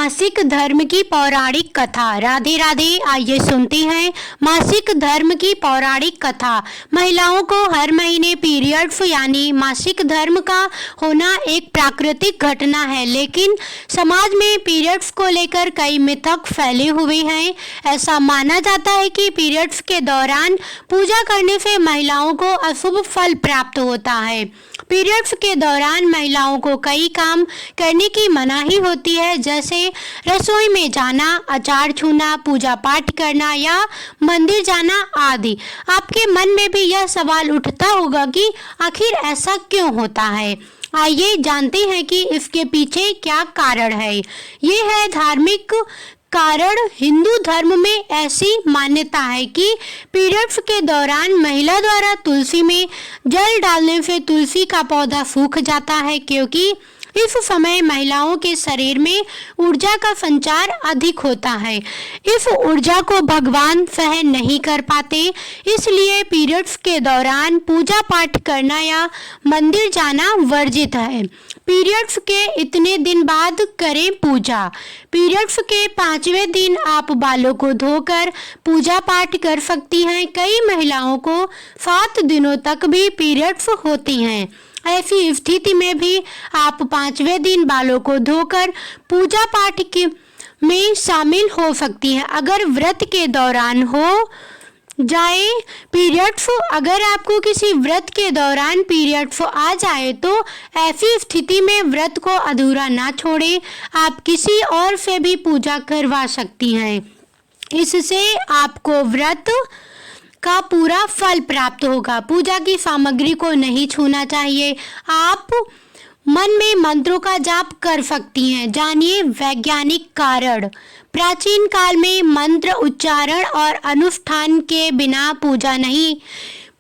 मासिक धर्म की पौराणिक कथा। राधे राधे। आइए सुनते हैं मासिक धर्म की पौराणिक कथा। महिलाओं को हर महीने पीरियड्स यानी मासिक धर्म का होना एक प्राकृतिक घटना है, लेकिन समाज में पीरियड्स को लेकर कई मिथक फैले हुए हैं। ऐसा माना जाता है कि पीरियड्स के दौरान पूजा करने से महिलाओं को अशुभ फल प्राप्त होता है। पीरियड्स के दौरान महिलाओं को कई काम करने की मनाही होती है, जैसे रसोई में जाना, अचार छूना, पूजा पाठ करना या मंदिर जाना आदि। आपके मन में भी यह सवाल उठता होगा कि आखिर ऐसा क्यों होता है। आइए जानते हैं कि इसके पीछे क्या कारण है। ये है धार्मिक कारण। हिंदू धर्म में ऐसी मान्यता है कि पीरियड्स के दौरान महिला द्वारा तुलसी में जल डालने से तुलसी का पौधा सूख जाता है, क्योंकि इस समय महिलाओं के शरीर में ऊर्जा का संचार अधिक होता है। इस ऊर्जा को भगवान सहन नहीं कर पाते, इसलिए पीरियड्स के दौरान पूजा पाठ करना या मंदिर जाना वर्जित है। पीरियड्स के इतने दिन बाद करें पूजा। पीरियड्स के 5वें दिन आप बालों को धोकर पूजा पाठ कर सकती हैं। कई महिलाओं को 7 दिनों तक भी पीरियड्स होती हैं। ऐसी स्थिति में भी आप 5वें दिन बालों को धोकर पूजा पाठ में शामिल हो सकती हैं। अगर व्रत के दौरान हो जाए पीरियड्स, अगर आपको किसी व्रत के दौरान पीरियड्स आ जाए तो ऐसी स्थिति में व्रत को अधूरा ना छोड़ें। आप किसी और से भी पूजा करवा सकती हैं। इससे आपको व्रत का पूरा फल प्राप्त होगा। पूजा की सामग्री को नहीं छूना चाहिए। आप मन में मंत्रों का जाप कर सकती हैं। जानिए वैज्ञानिक कारण। प्राचीन काल में मंत्र उच्चारण और अनुष्ठान के बिना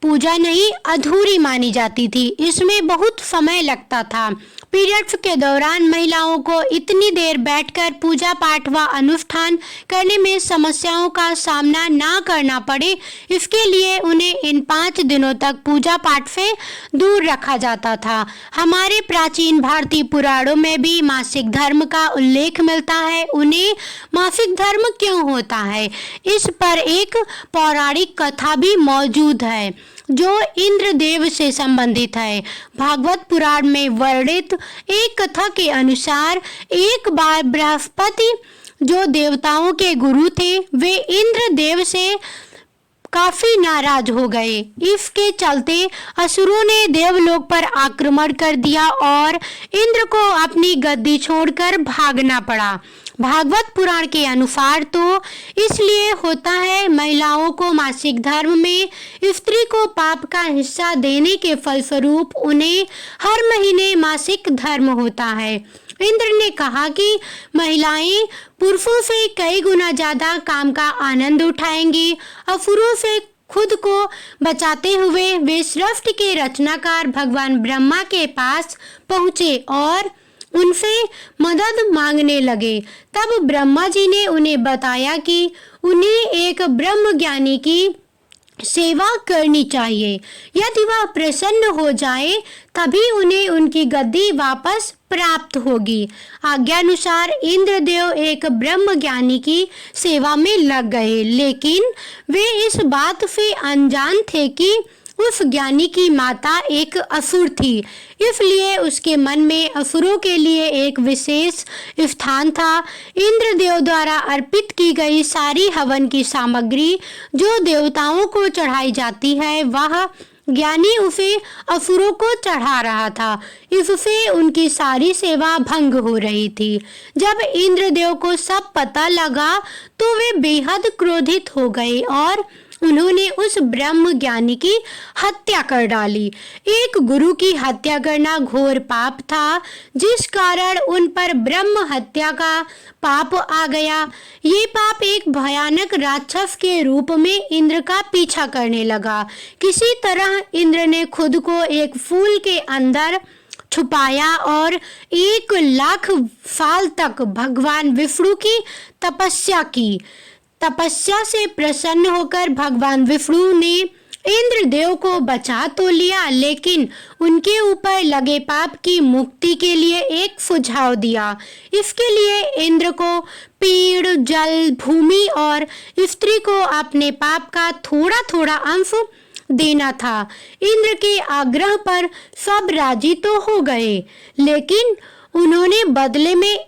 पूजा नहीं अधूरी मानी जाती थी। इसमें बहुत समय लगता था। पीरियड्स के दौरान महिलाओं को इतनी देर बैठकर पूजा पाठ व अनुष्ठान करने में समस्याओं का सामना ना करना पड़े, इसके लिए उन्हें इन 5 दिनों तक पूजा पाठ से दूर रखा जाता था। हमारे प्राचीन भारतीय पुराणों में भी मासिक धर्म का उल्लेख मिलता है। उन्हें मासिक धर्म क्यों होता है, इस पर एक पौराणिक कथा भी मौजूद है जो इंद्रदेव से संबंधित है। भागवत पुराण में वर्णित एक कथा के अनुसार एक बार बृहस्पति, जो देवताओं के गुरु थे, वे इंद्रदेव से काफी नाराज हो गए। इसके चलते असुरों ने देवलोक पर आक्रमण कर दिया और इंद्र को अपनी गद्दी छोड़कर भागना पड़ा। भागवत पुराण के अनुसार तो इसलिए होता है। महिलाओं को मासिक धर्म में स्त्री को पाप का हिस्सा देने के फलस्वरूप उन्हें हर महीने मासिक धर्म होता है। इंद्र ने कहा कि महिलाएं पुरुषों से कई गुना ज्यादा काम का आनंद उठाएंगी। असुरों से खुद को बचाते हुए वे सृष्टि के रचनाकार भगवान ब्रह्मा के पास पहुँचे और उनसे मदद मांगने लगे। तब ब्रह्मा जी ने उन्हें बताया कि उन्हें एक ब्रह्म ज्ञानी की सेवा करनी चाहिए। यदि वह प्रसन्न हो जाए तभी उन्हें उनकी गद्दी वापस प्राप्त होगी। आज्ञानुसार इंद्रदेव एक ब्रह्म ज्ञानी की सेवा में लग गए, लेकिन वे इस बात से अनजान थे कि उस ज्ञानी की माता एक असुर थी, इसलिए उसके मन में असुरों के लिए एक विशेष स्थान था। इंद्रदेव द्वारा अर्पित की गई सारी हवन की सामग्री जो देवताओं को चढ़ाई जाती है, वह ज्ञानी उसे असुरों को चढ़ा रहा था। इससे उनकी सारी सेवा भंग हो रही थी। जब इंद्रदेव को सब पता लगा तो वे बेहद क्रोधित हो गए और उन्होंने उस ब्रह्म ज्ञानी की हत्या कर डाली। एक गुरु की हत्या करना घोर पाप था, जिस कारण उन पर ब्रह्म हत्या का पाप आ गया। ये पाप एक भयानक राक्षस के रूप में इंद्र का पीछा करने लगा। किसी तरह इंद्र ने खुद को एक फूल के अंदर छुपाया और 1 लाख साल तक भगवान विष्णु की तपस्या की। तपस्या से प्रसन्न होकर भगवान विष्णु ने इंद्रदेव को बचा तो लिया, लेकिन उनके ऊपर लगे पाप की मुक्ति के लिए एक सुझाव दिया। इसके लिए इंद्र को पेड़, जल, भूमि और स्त्री को अपने पाप का थोड़ा थोड़ा अंश देना था। इंद्र के आग्रह पर सब राजी तो हो गए, लेकिन उन्होंने बदले में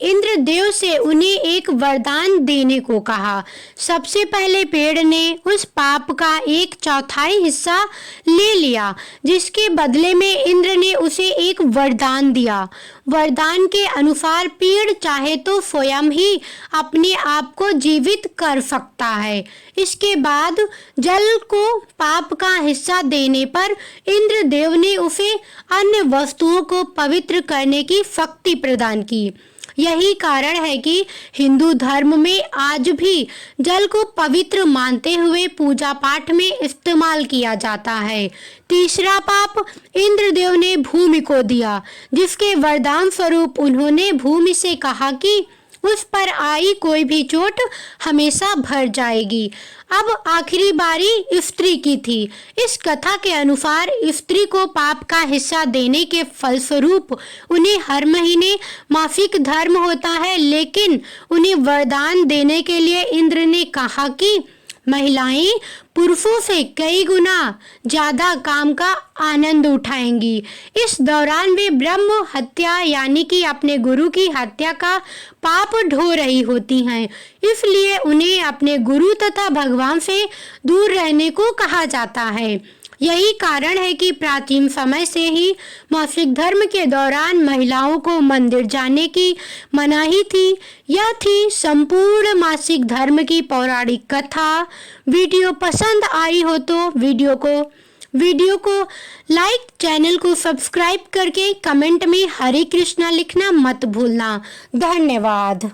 इंद्रदेव से उन्हें एक वरदान देने को कहा। सबसे पहले पेड़ ने उस पाप का 1/4 हिस्सा ले लिया, जिसके बदले में इंद्र ने उसे एक वरदान दिया। वरदान के अनुसार पेड़ चाहे तो स्वयं ही अपने आप को जीवित कर सकता है। इसके बाद जल को पाप का हिस्सा देने पर इंद्रदेव ने उसे अन्य वस्तुओं को पवित्र करने की शक्ति प्रदान की। यही कारण है कि हिंदू धर्म में आज भी जल को पवित्र मानते हुए पूजा पाठ में इस्तेमाल किया जाता है। तीसरा पाप इंद्रदेव ने भूमि को दिया, जिसके वरदान स्वरूप उन्होंने भूमि से कहा कि उस पर आई कोई भी चोट हमेशा भर जाएगी। अब आखिरी बारी स्त्री की थी। इस कथा के अनुसार स्त्री को पाप का हिस्सा देने के फलस्वरूप उन्हें हर महीने मासिक धर्म होता है, लेकिन उन्हें वरदान देने के लिए इंद्र ने कहा कि महिलाएं पुरुषों से कई गुना ज्यादा काम का आनंद उठाएंगी। इस दौरान वे ब्रह्म हत्या यानी कि अपने गुरु की हत्या का पाप ढो रही होती हैं, इसलिए उन्हें अपने गुरु तथा भगवान से दूर रहने को कहा जाता है। यही कारण है कि प्राचीन समय से ही मासिक धर्म के दौरान महिलाओं को मंदिर जाने की मनाही थी। यह थी संपूर्ण मासिक धर्म की पौराणिक कथा। वीडियो पसंद आई हो तो वीडियो को लाइक, चैनल को सब्सक्राइब करके कमेंट में हरे कृष्णा लिखना मत भूलना। धन्यवाद।